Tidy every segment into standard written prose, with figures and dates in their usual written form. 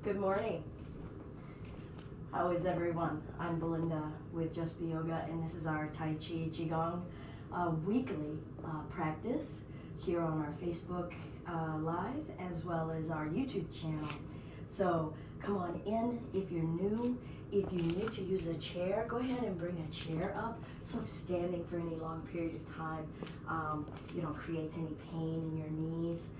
Good morning. How is everyone? I'm Belinda with Just Be Yoga, and this is our Tai Chi Qigong weekly practice here on our Facebook Live as well as our YouTube channel. So come on in if you're new. If you need to use a chair, go ahead and bring a chair up. So if standing for any long period of time, creates any pain in your knees,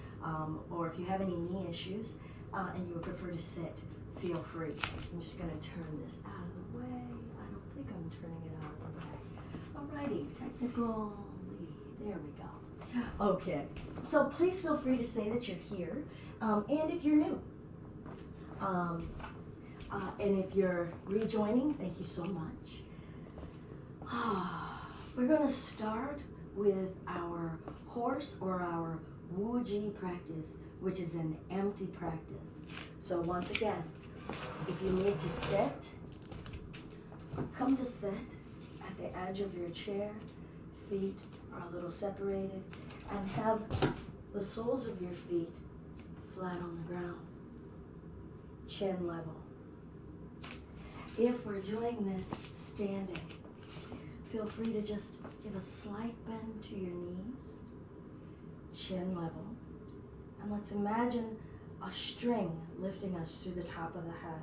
or if you have any knee issues and you would prefer to sit, feel free. I'm just going to turn this out of the way. I don't think I'm turning it out of the way. Alrighty, technical lead. There we go. Okay, so please feel free to say that you're here, and if you're new. And if you're rejoining, thank you so much. We're going to start with our horse or our Wu Ji practice, which is an empty practice. So once again, if you need to sit, come to sit at the edge of your chair, feet are a little separated, and have the soles of your feet flat on the ground, chin level. If we're doing this standing, feel free to just give a slight bend to your knees, chin level, and let's imagine a string lifting us through the top of the head,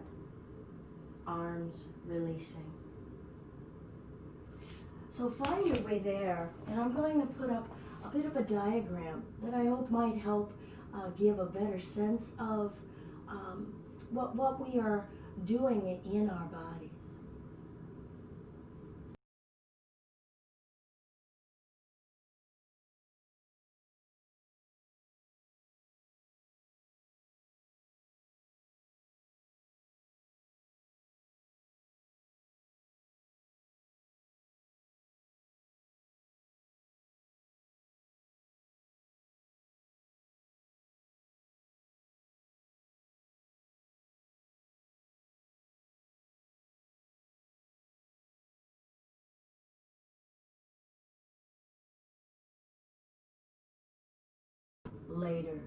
arms releasing. So find your way there, and I'm going to put up a bit of a diagram that I hope might help give a better sense of what we are doing in our bodies. Later.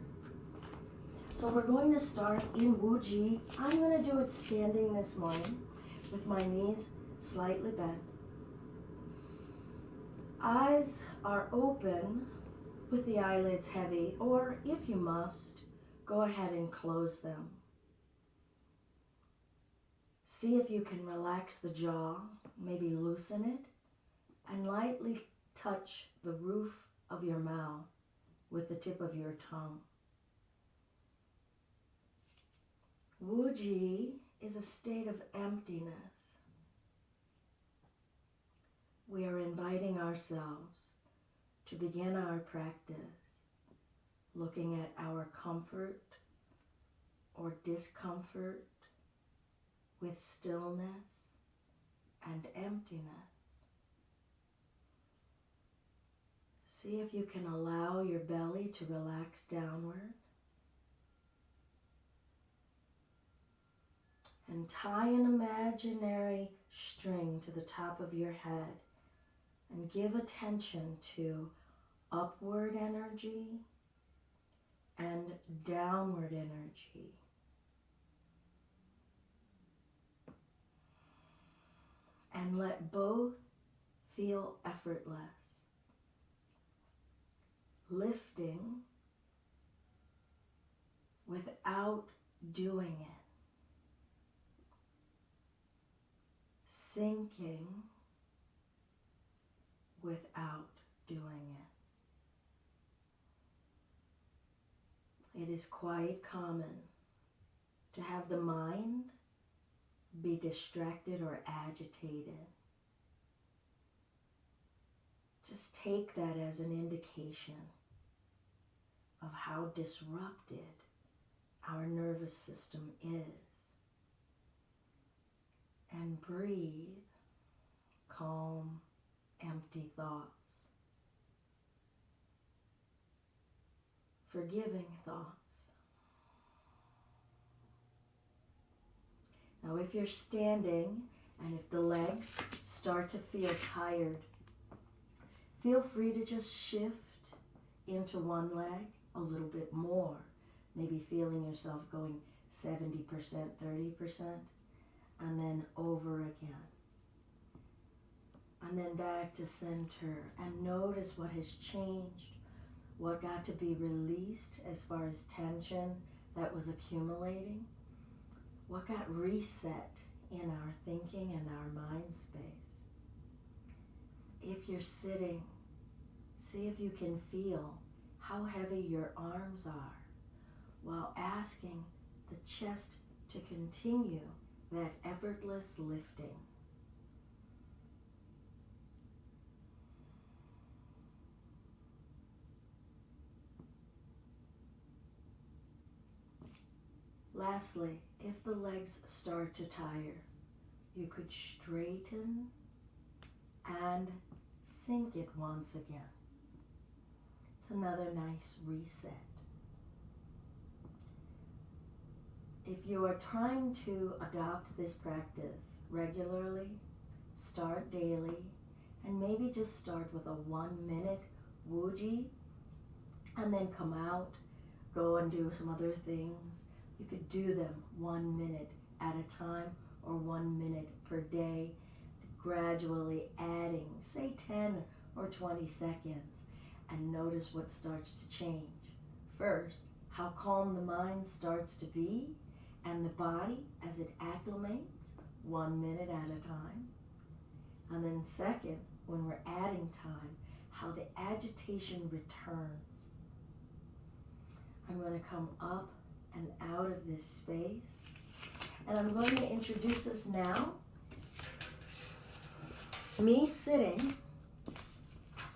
So we're going to start in Wu Ji. I'm going to do it standing this morning with my knees slightly bent. Eyes are open with the eyelids heavy, or if you must, go ahead and close them. See if you can relax the jaw, maybe loosen it, and lightly touch the roof of your mouth with the tip of your tongue. Wu Ji is a state of emptiness. We are inviting ourselves to begin our practice looking at our comfort or discomfort with stillness and emptiness. See if you can allow your belly to relax downward. And tie an imaginary string to the top of your head and give attention to upward energy and downward energy. And let both feel effortless. Lifting without doing it. Sinking without doing it. It is quite common to have the mind be distracted or agitated. Just take that as an indication of how disrupted our nervous system is. And breathe calm, empty thoughts, forgiving thoughts. Now if you're standing and if the legs start to feel tired, feel free to just shift into one leg a little bit more, maybe feeling yourself going 70%, 30%, and then over again. And then back to center, and notice what has changed, what got to be released as far as tension that was accumulating, what got reset in our thinking and our mind space. If you're sitting, see if you can feel how heavy your arms are while asking the chest to continue that effortless lifting. Lastly, if the legs start to tire, you could straighten and sink it once again. It's another nice reset. If you are trying to adopt this practice regularly, start daily, and maybe just start with a 1-minute Wuji, and then come out, go and do some other things. You could do them 1 minute at a time or 1 minute per day, gradually adding, say 10 or 20 seconds, and notice what starts to change. First, how calm the mind starts to be, and the body as it acclimates 1 minute at a time. And then second, when we're adding time, how the agitation returns. I'm going to come up and out of this space, and I'm going to introduce us now. Me sitting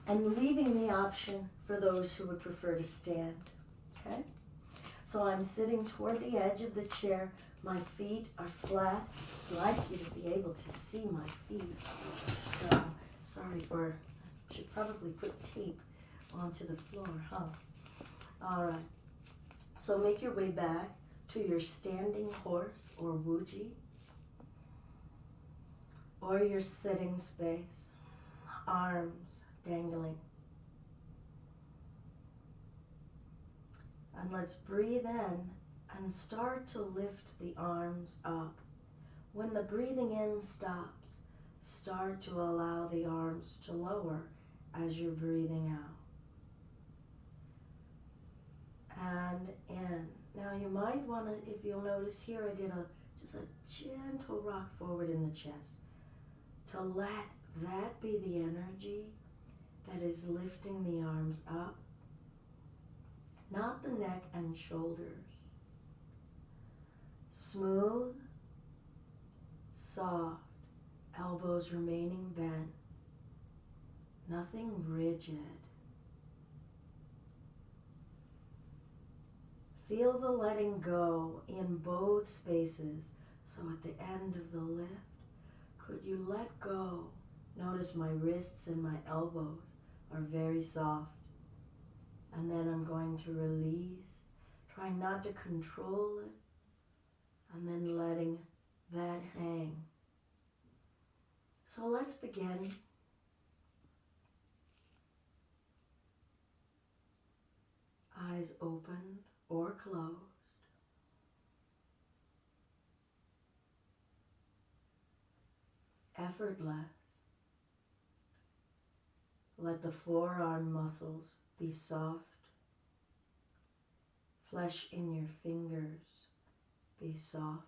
and leaving the option for those who would prefer to stand, okay? So I'm sitting toward the edge of the chair. My feet are flat. I'd like you to be able to see my feet. So, I should probably put tape onto the floor, huh? All right. So make your way back to your standing horse or Wuji, or your sitting space, arms dangling. And let's breathe in and start to lift the arms up. When the breathing in stops, start to allow the arms to lower as you're breathing out. And in. Now you might want to, if you'll notice here, I did just a gentle rock forward in the chest, to let that be the energy that is lifting the arms up, not the neck and shoulders. Smooth, soft, elbows remaining bent, nothing rigid. Feel the letting go in both spaces. So at the end of the lift, could you let go? Notice my wrists and my elbows are very soft. And then I'm going to release, trying not to control it, and then letting that hang. So let's begin. Eyes opened or closed. Effortless. Let the forearm muscles be soft. Flesh in your fingers be soft.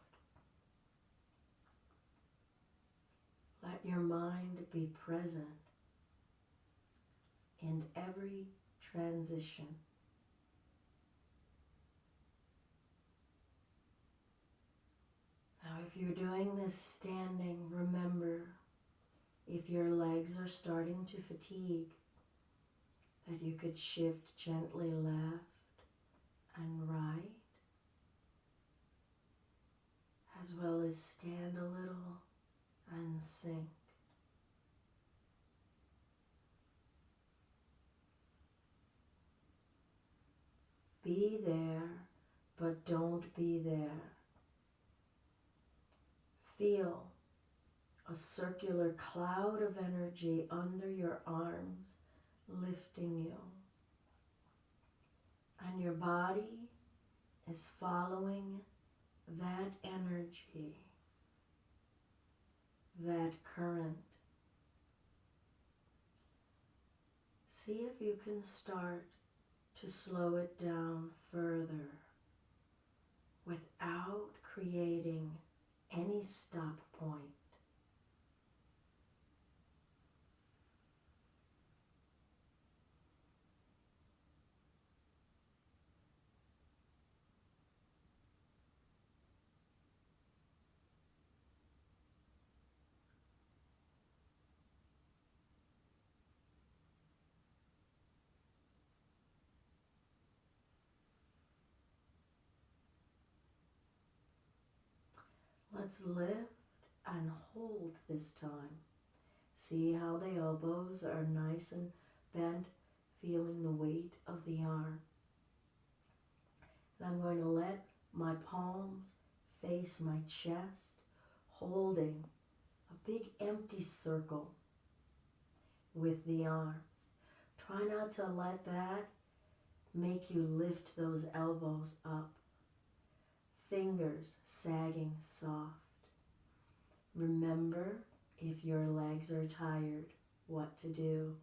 Let your mind be present in every transition. Now, if you're doing this standing, remember, if your legs are starting to fatigue, that you could shift gently left and right, as well as stand a little and sink. Be there, but don't be there. Feel a circular cloud of energy under your arms lifting you. And your body is following that energy, that current. See if you can start to slow it down further without creating any stop point. Let's lift and hold this time. See how the elbows are nice and bent, feeling the weight of the arm. And I'm going to let my palms face my chest, holding a big empty circle with the arms. Try not to let that make you lift those elbows up. Fingers sagging soft. Remember, if your legs are tired, what to do.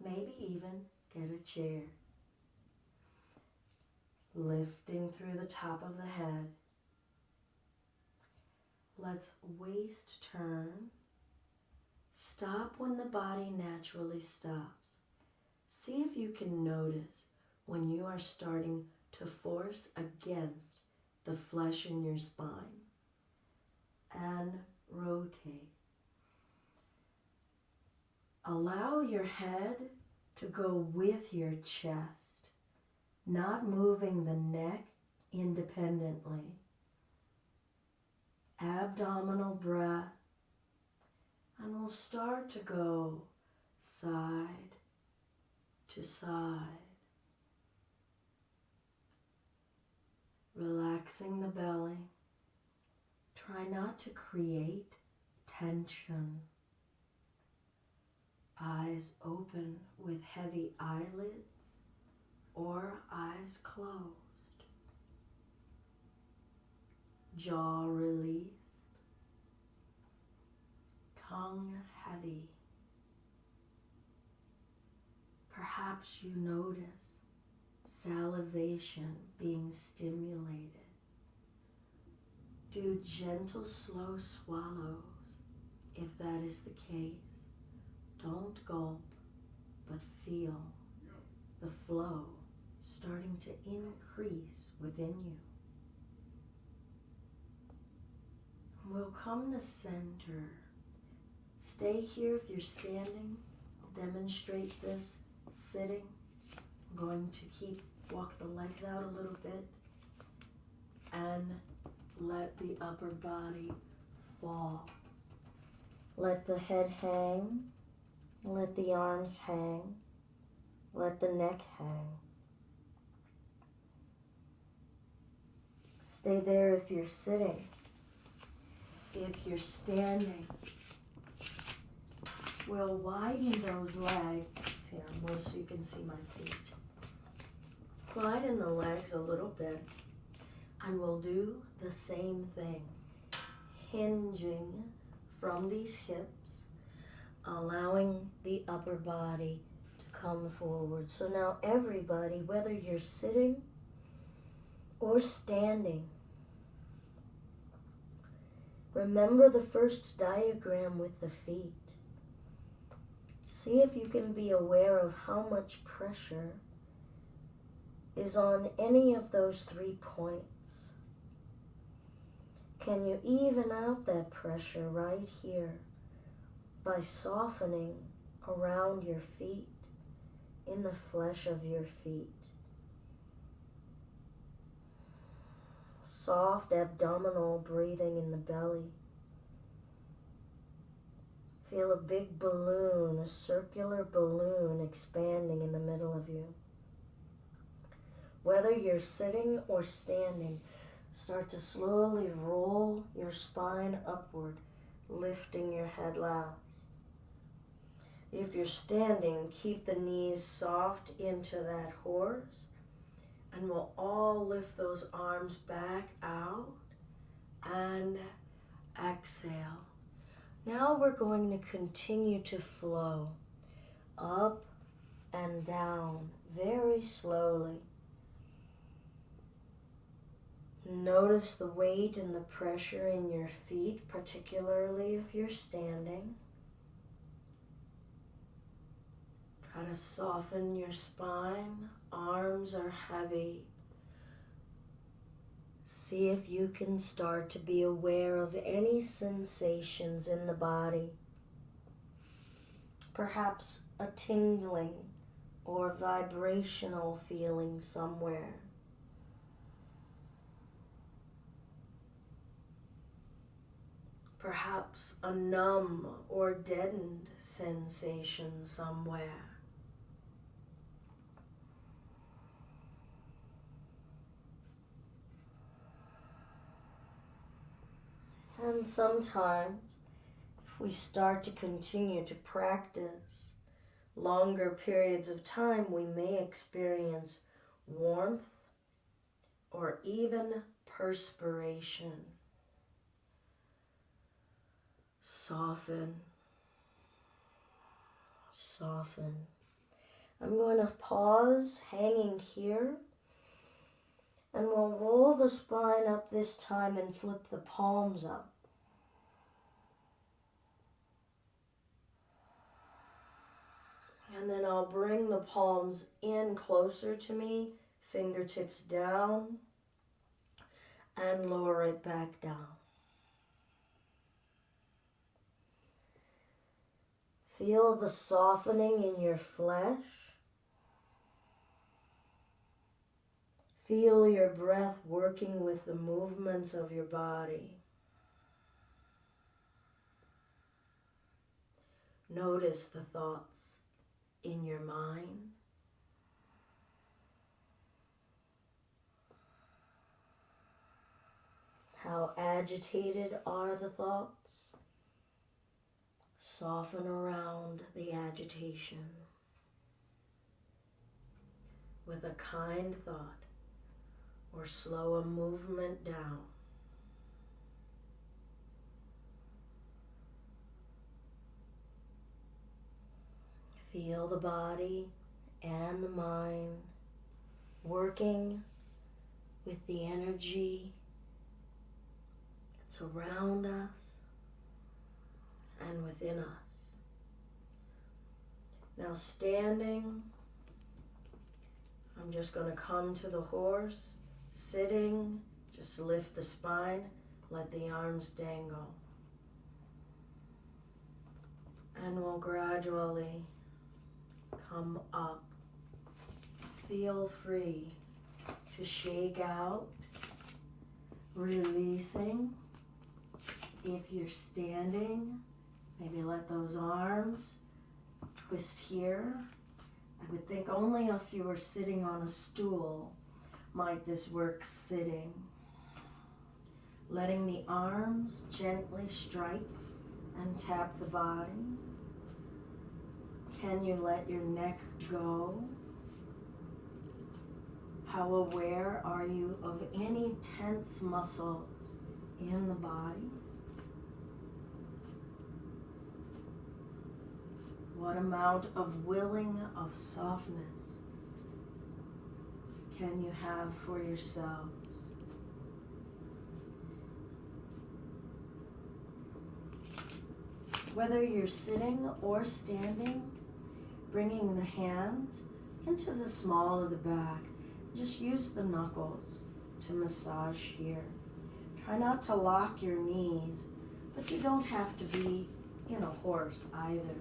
Maybe even get a chair. Lifting through the top of the head. Let's waist turn. Stop when the body naturally stops. See if you can notice when you are starting to force against the flesh in your spine. And rotate. Allow your head to go with your chest, not moving the neck independently. Abdominal breath, and we'll start to go side to side. Relaxing the belly. Try not to create tension. Eyes open with heavy eyelids or eyes closed. Jaw released. Tongue heavy. Perhaps you notice salivation being stimulated. Do gentle, slow swallows if that is the case. Don't gulp, but feel the flow starting to increase within you. We'll come to center. Stay here if you're standing. I'll demonstrate this sitting. I'm going to walk the legs out a little bit and let the upper body fall. Let the head hang. Let the arms hang. Let the neck hang. Stay there if you're sitting. If you're standing, we'll widen those legs here more so you can see my feet. Widen the legs a little bit. And we'll do the same thing, hinging from these hips, allowing the upper body to come forward. So now everybody, whether you're sitting or standing, remember the first diagram with the feet. See if you can be aware of how much pressure is on any of those 3 points. Can you even out that pressure right here by softening around your feet, in the flesh of your feet? Soft abdominal breathing in the belly. Feel a big balloon, a circular balloon expanding in the middle of you. Whether you're sitting or standing, start to slowly roll your spine upward, lifting your head last. If you're standing, keep the knees soft into that horse, and we'll all lift those arms back out and exhale. Now we're going to continue to flow up and down very slowly. Notice the weight and the pressure in your feet, particularly if you're standing. Try to soften your spine. Arms are heavy. See if you can start to be aware of any sensations in the body. Perhaps a tingling or vibrational feeling somewhere. Perhaps a numb or deadened sensation somewhere. And sometimes, if we start to continue to practice longer periods of time, we may experience warmth or even perspiration. Soften, soften. I'm going to pause hanging here, and we'll roll the spine up this time and flip the palms up. And then I'll bring the palms in closer to me, fingertips down, and lower it back down. Feel the softening in your flesh. Feel your breath working with the movements of your body. Notice the thoughts in your mind. How agitated are the thoughts? Soften around the agitation with a kind thought, or slow a movement down. Feel the body and the mind working with the energy that's around us and within us. Now standing, I'm just going to come to the horse. Sitting, just lift the spine, let the arms dangle. And we'll gradually come up. Feel free to shake out, releasing. If you're standing, maybe let those arms twist here. I would think only if you were sitting on a stool might this work sitting. Letting the arms gently strike and tap the body. Can you let your neck go? How aware are you of any tense muscles in the body? What amount of willing of softness can you have for yourselves? Whether you're sitting or standing, bringing the hands into the small of the back. Just use the knuckles to massage here. Try not to lock your knees, but you don't have to be in a horse either.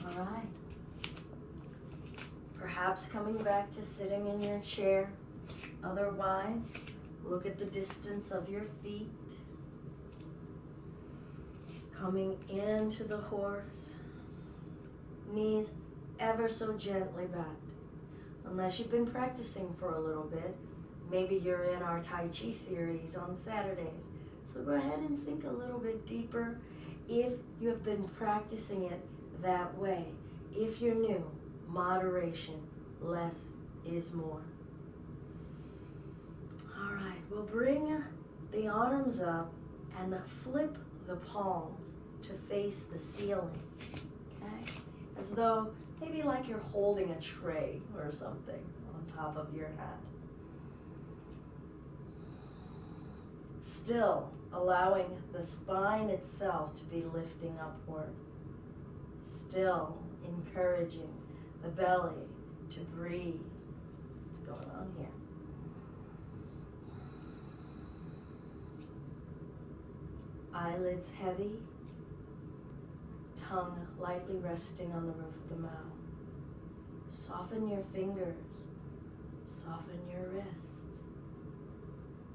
All right. Perhaps coming back to sitting in your chair. Otherwise, look at the distance of your feet. Coming into the horse. Knees ever so gently bent. Unless you've been practicing for a little bit, maybe you're in our Tai Chi series on Saturdays. So go ahead and sink a little bit deeper if you have been practicing it that way. If you're new, moderation, less is more. All right, we'll bring the arms up and flip the palms to face the ceiling, okay? As though maybe like you're holding a tray or something on top of your head. Still allowing the spine itself to be lifting upward. Still encouraging the belly to breathe. What's going on here? Eyelids heavy, tongue lightly resting on the roof of the mouth. Soften your fingers, soften your wrists.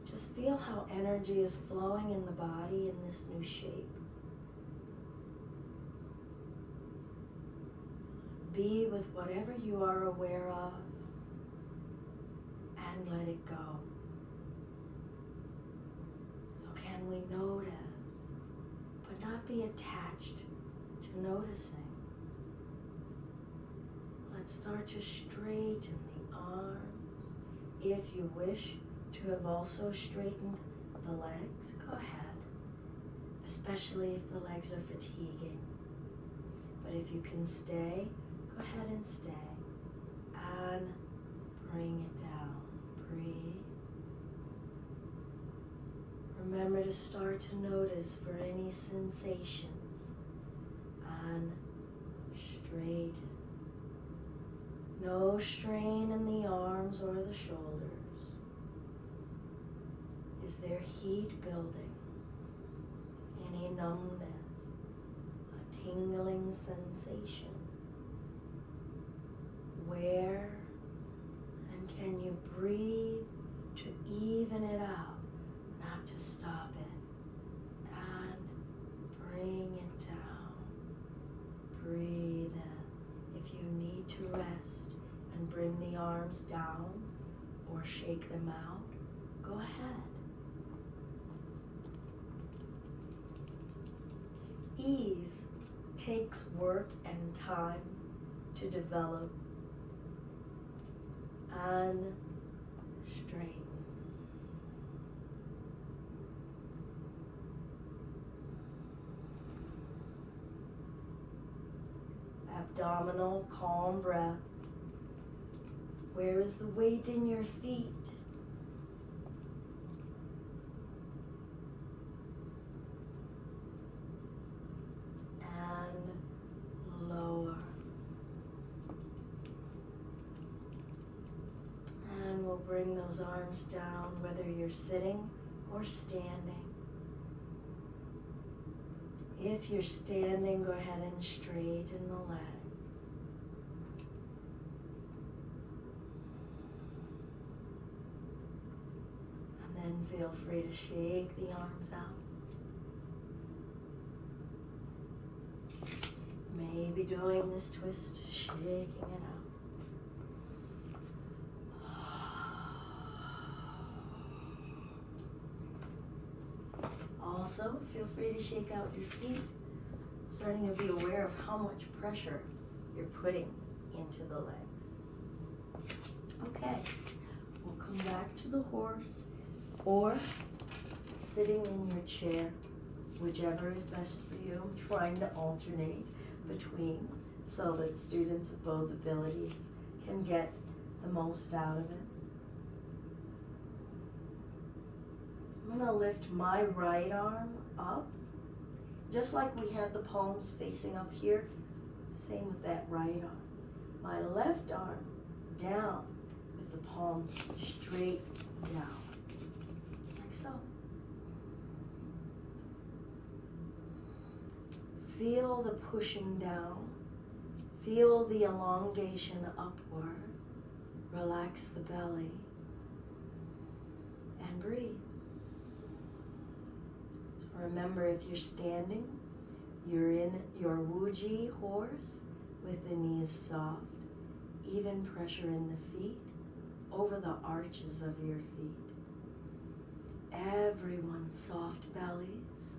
Just feel how energy is flowing in the body in this new shape. Be with whatever you are aware of and let it go. So can we notice, but not be attached to noticing? Let's start to straighten the arms. If you wish to have also straightened the legs, go ahead, especially if the legs are fatiguing. But if you can stay, go ahead and stay. And bring it down. Breathe. Remember to start to notice for any sensations. And straighten. No strain in the arms or the shoulders. Is there heat building? Any numbness? A tingling sensation? Where and can you breathe to even it out, not to stop it, and bring it down. Breathe in. If you need to rest and bring the arms down or shake them out, go ahead. Ease takes work and time to develop. And straighten. Abdominal, calm breath. Where is the weight in your feet? And lower. And we'll bring those arms down, whether you're sitting or standing. If you're standing, go ahead and straighten the legs. And then feel free to shake the arms out. Maybe doing this twist, shaking it out. Also, feel free to shake out your feet, starting to be aware of how much pressure you're putting into the legs. Okay, we'll come back to the horse or sitting in your chair, whichever is best for you. I'm trying to alternate between so that students of both abilities can get the most out of it. I'm going to lift my right arm up, just like we had the palms facing up here. Same with that right arm. My left arm down with the palm straight down, like so. Feel the pushing down. Feel the elongation upward. Relax the belly and breathe. Remember, if you're standing, you're in your Wuji horse with the knees soft, even pressure in the feet, over the arches of your feet. Everyone, soft bellies,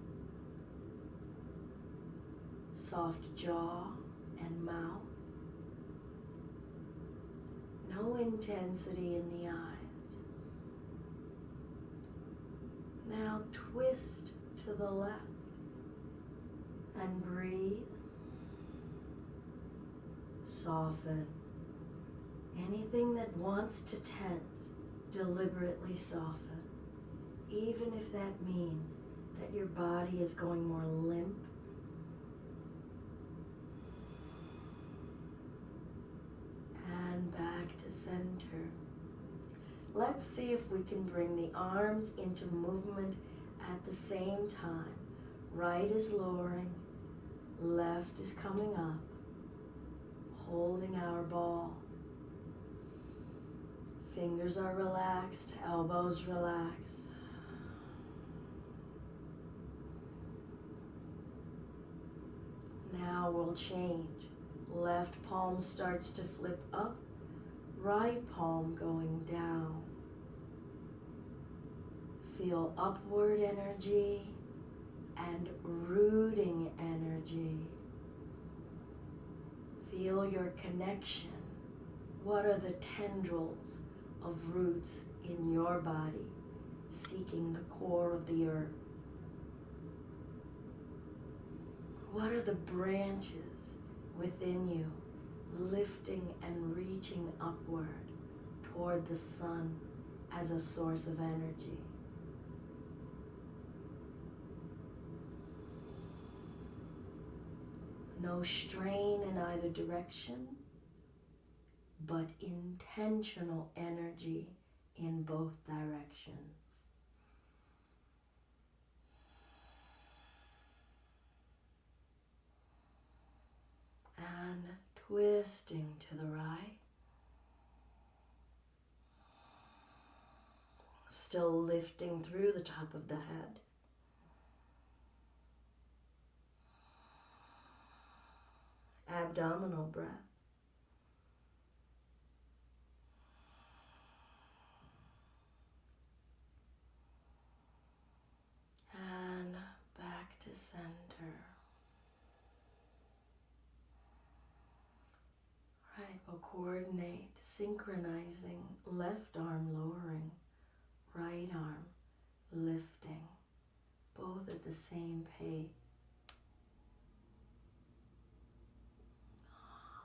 soft jaw and mouth. No intensity in the eyes. Now twist to the left and breathe. Soften. Anything that wants to tense, deliberately soften. Even if that means that your body is going more limp. And back to center. Let's see if we can bring the arms into movement at the same time. Right is lowering, left is coming up, holding our ball. Fingers are relaxed, elbows relaxed. Now we'll change. Left palm starts to flip up, right palm going down. Feel upward energy and rooting energy. Feel your connection. What are the tendrils of roots in your body seeking the core of the earth? What are the branches within you lifting and reaching upward toward the sun as a source of energy? No strain in either direction, but intentional energy in both directions. And twisting to the right. Still lifting through the top of the head. Abdominal breath. And back to center. Right, we'll coordinate, synchronizing, left arm lowering, right arm lifting, both at the same pace.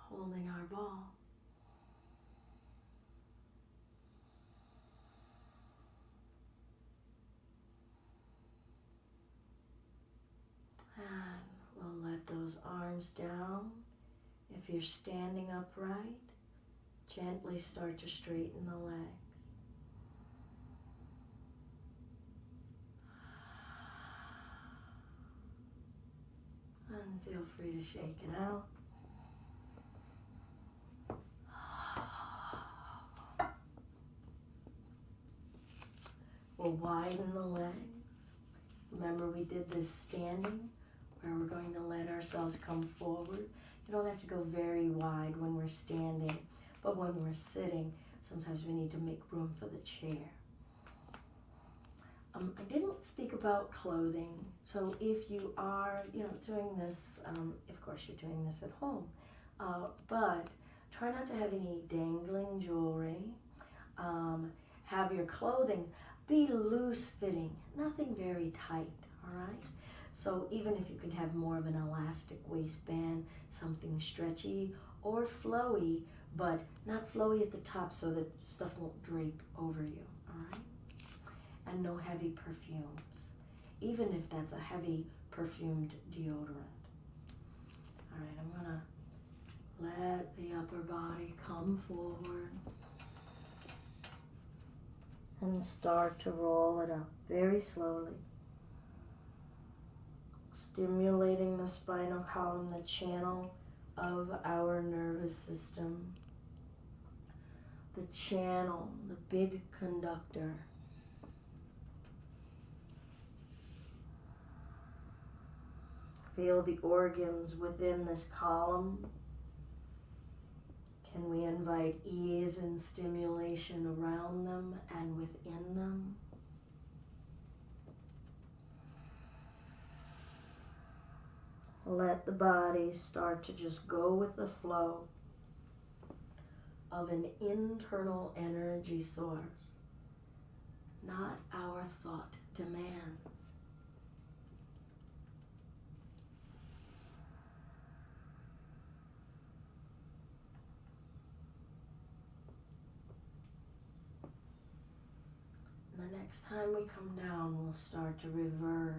Holding our ball. And we'll let those arms down. If you're standing upright, gently start to straighten the legs. And feel free to shake it out. We'll widen the legs. Remember, we did this standing where we're going to let ourselves come forward. You don't have to go very wide when we're standing, but when we're sitting, sometimes we need to make room for the chair. I didn't speak about clothing, so if you are, doing this, of course you're doing this at home, but try not to have any dangling jewelry. Have your clothing be loose fitting, nothing very tight, all right? So even if you can have more of an elastic waistband, something stretchy or flowy, but not flowy at the top so that stuff won't drape over you, all right? And no heavy perfumes, even if that's a heavy perfumed deodorant. All right, I'm gonna let the upper body come forward and start to roll it up very slowly. Stimulating the spinal column, the channel of our nervous system. The channel, the big conductor. Feel the organs within this column. Can we invite ease and stimulation around them and within them? Let the body start to just go with the flow. of an internal energy source, not our thought demands. The next time we come down, we'll start to reverse.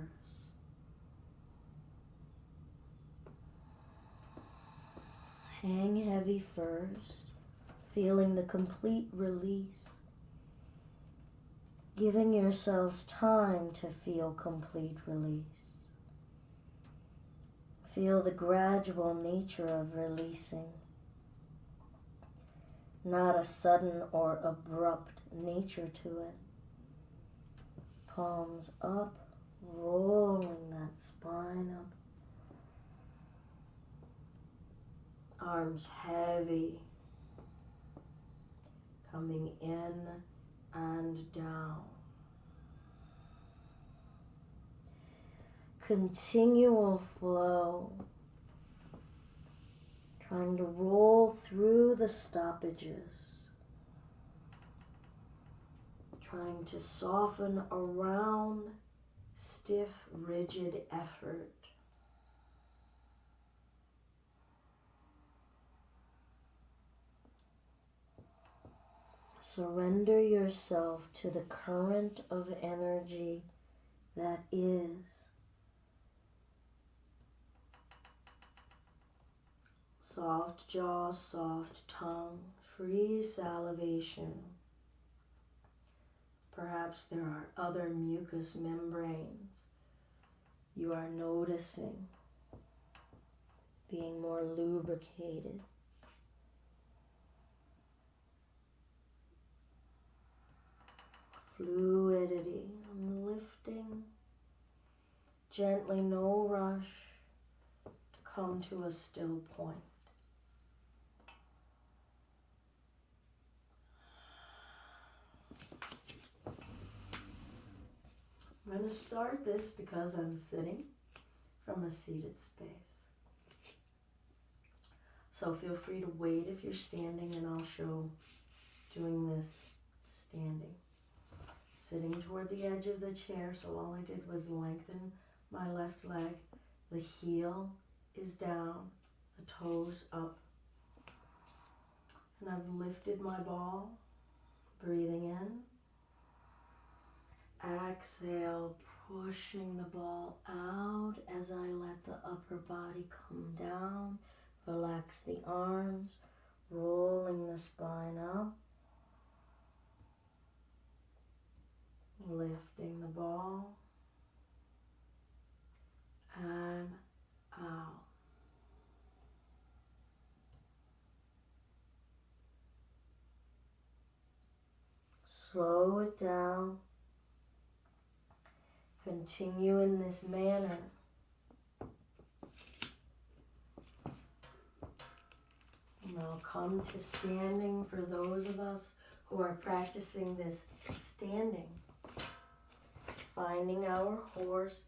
Hang heavy first, feeling the complete release. Giving yourselves time to feel complete release. Feel the gradual nature of releasing. Not a sudden or abrupt nature to it. Palms up, rolling that spine up. Arms heavy, coming in and down. Continual flow, trying to roll through the stoppages, trying to soften around stiff, rigid effort. Surrender yourself to the current of energy that is. Soft jaw, soft tongue, free salivation. Perhaps there are other mucous membranes you are noticing being more lubricated. Fluidity, I'm lifting, gently, no rush, to come to a still point. I'm going to start this because I'm sitting from a seated space. So feel free to wait if you're standing, and I'll show doing this standing. Sitting toward the edge of the chair, so all I did was lengthen my left leg. The heel is down, the toes up. And I've lifted my ball, breathing in. Exhale, pushing the ball out as I let the upper body come down. Relax the arms, rolling the spine up. Lifting the ball and out. Slow it down. Continue in this manner. And I'll come to standing for those of us who are practicing this standing. Finding our horse,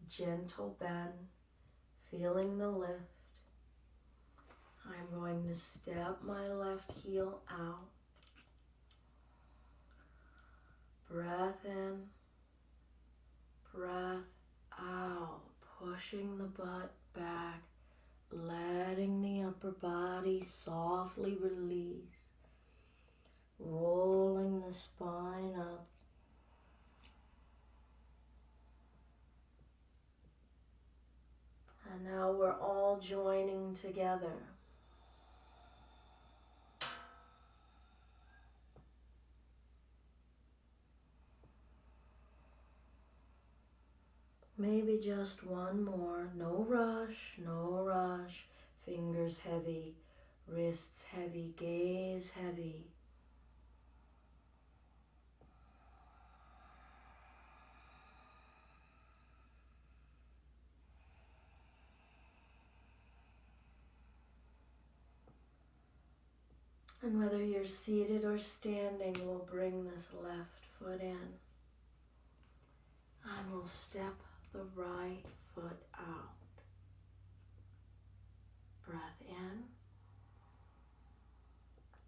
gentle bend, feeling the lift. I'm going to step my left heel out. Breath in, breath out, pushing the butt back, letting the upper body softly release, rolling the spine up. And now we're all joining together. Maybe just one more. No rush, no rush. Fingers heavy, wrists heavy, gaze heavy. And whether you're seated or standing, we'll bring this left foot in. And we'll step the right foot out. Breath in,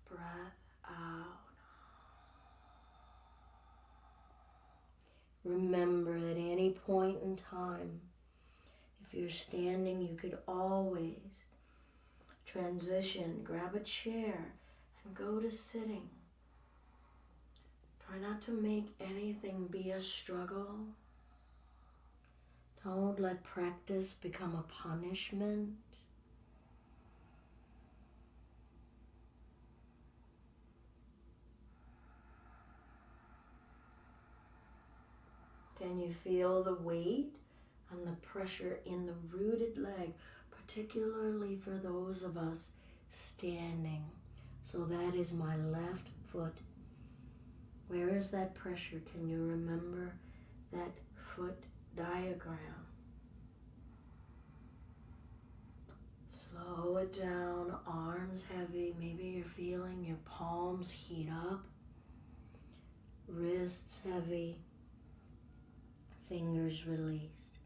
breath remember at any point in time, if you're standing, you could always transition, grab a chair, and go to sitting. Try not to make anything be a struggle. Don't let practice become a punishment. Can you feel the weight and the pressure in the rooted leg, particularly for those of us standing? So that is my left foot. Where is that pressure? Can you remember that foot diagram? Slow it down, arms heavy. Maybe you're feeling your palms heat up. Wrists heavy. Fingers released.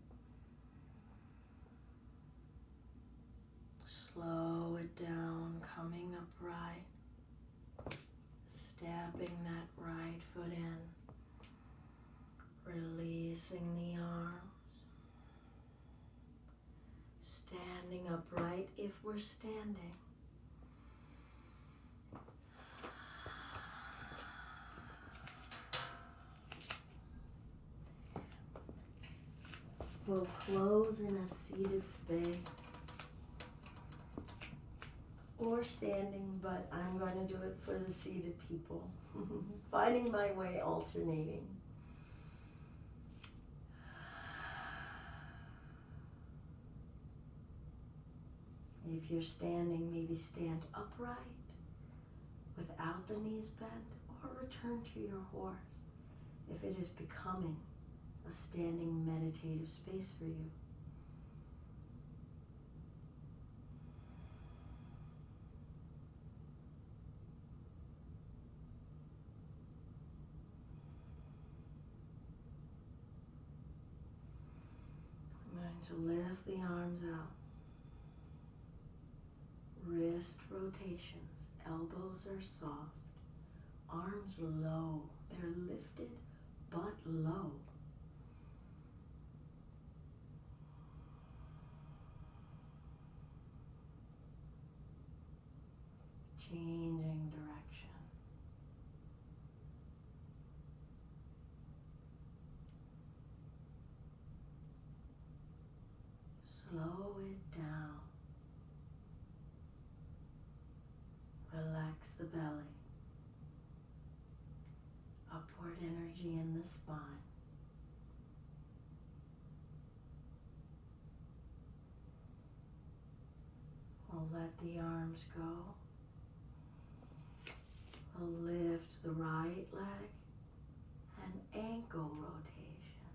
Slow it down, coming upright. Stepping that right foot in. Releasing the arms. Standing upright if we're standing. We'll close in a seated space or standing, but I'm going to do it for the seated people. Finding my way, alternating. If you're standing, maybe stand upright without the knees bent, or return to your horse if it is becoming a standing meditative space for you. I'm going to lift the arms out. Wrist rotations, elbows are soft, arms low. They're lifted but low. Changing direction. Slow it down. Relax the belly. Upward energy in the spine. We'll let the arms go. We'll lift the right leg and ankle rotation.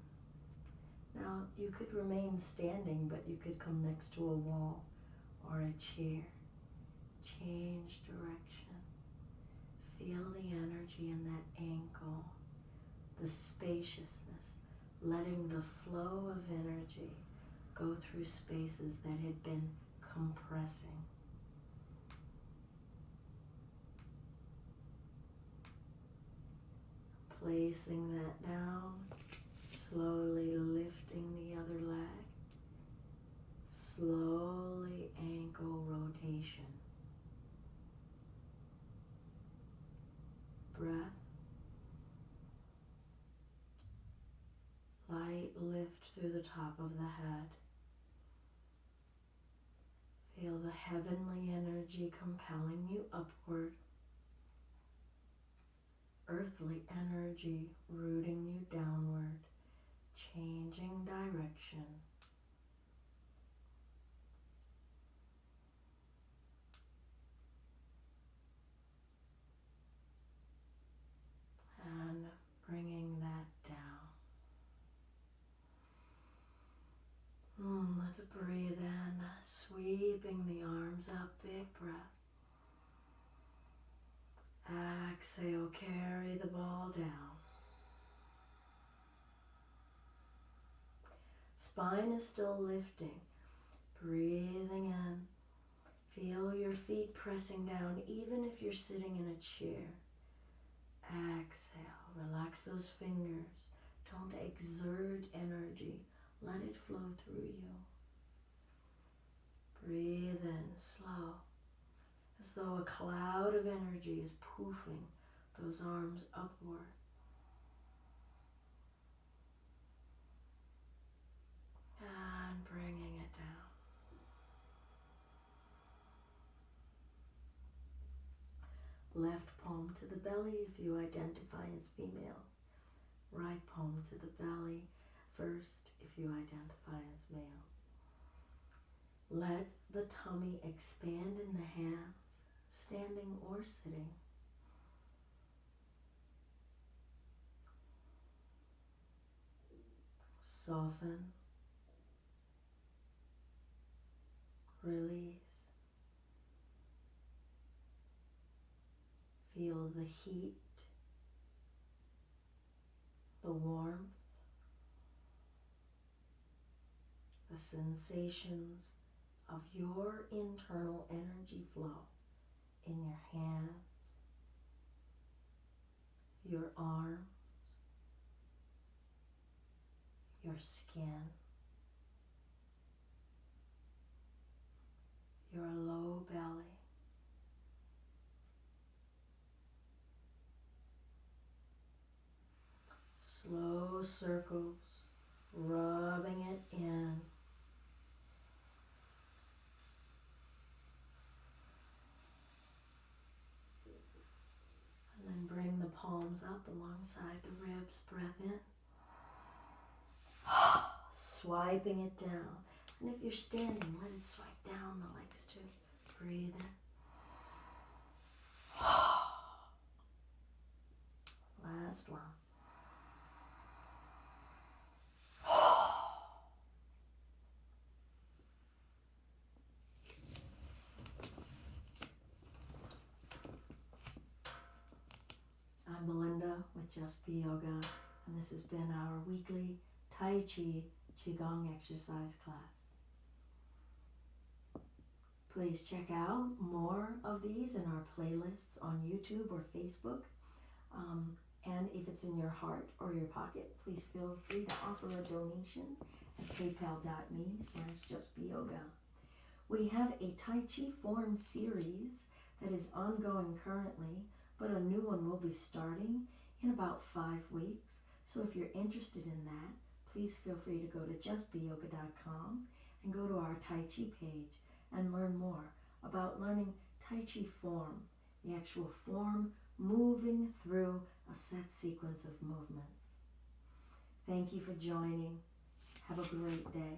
Now you could remain standing, but you could come next to a wall or a chair. Change direction. Feel the energy in that ankle, the spaciousness, letting the flow of energy go through spaces that had been compressing. Placing that down, slowly lifting the other leg, slowly ankle rotation. Breath. Light lift through the top of the head. Feel the heavenly energy compelling you upward. Earthly energy rooting you downward, changing direction. And bringing that down. Let's breathe in, sweeping the arms up, big breath. Exhale, carry the ball down. Spine is still lifting. Breathing in. Feel your feet pressing down, even if you're sitting in a chair. Exhale, relax those fingers. Don't exert energy. Let it flow through you. Breathe in slow, as though a cloud of energy is poofing those arms upward. And bringing it down. Left palm to the belly if you identify as female. Right palm to the belly first if you identify as male. Let the tummy expand in the hands, standing or sitting. Soften. Release. Feel the heat, the warmth, the sensations of your internal energy flow in your hands, your arms, your skin, your low belly. Slow circles, rubbing it in. And then bring the palms up alongside the ribs. Breath in. Swiping it down. And if you're standing, let it swipe down the legs too. Breathe in. Last one. I'm Belinda with Just Be Yoga, and this has been our weekly Tai Chi Qigong exercise class. Please check out more of these in our playlists on YouTube or Facebook. And if it's in your heart or your pocket, please feel free to offer a donation at paypal.me/justbeyoga. We have a Tai Chi form series that is ongoing currently, but a new one will be starting in about 5 weeks. So if you're interested in that, please feel free to go to justbeyoga.com and go to our Tai Chi page and learn more about learning Tai Chi form, the actual form moving through a set sequence of movements. Thank you for joining. Have a great day.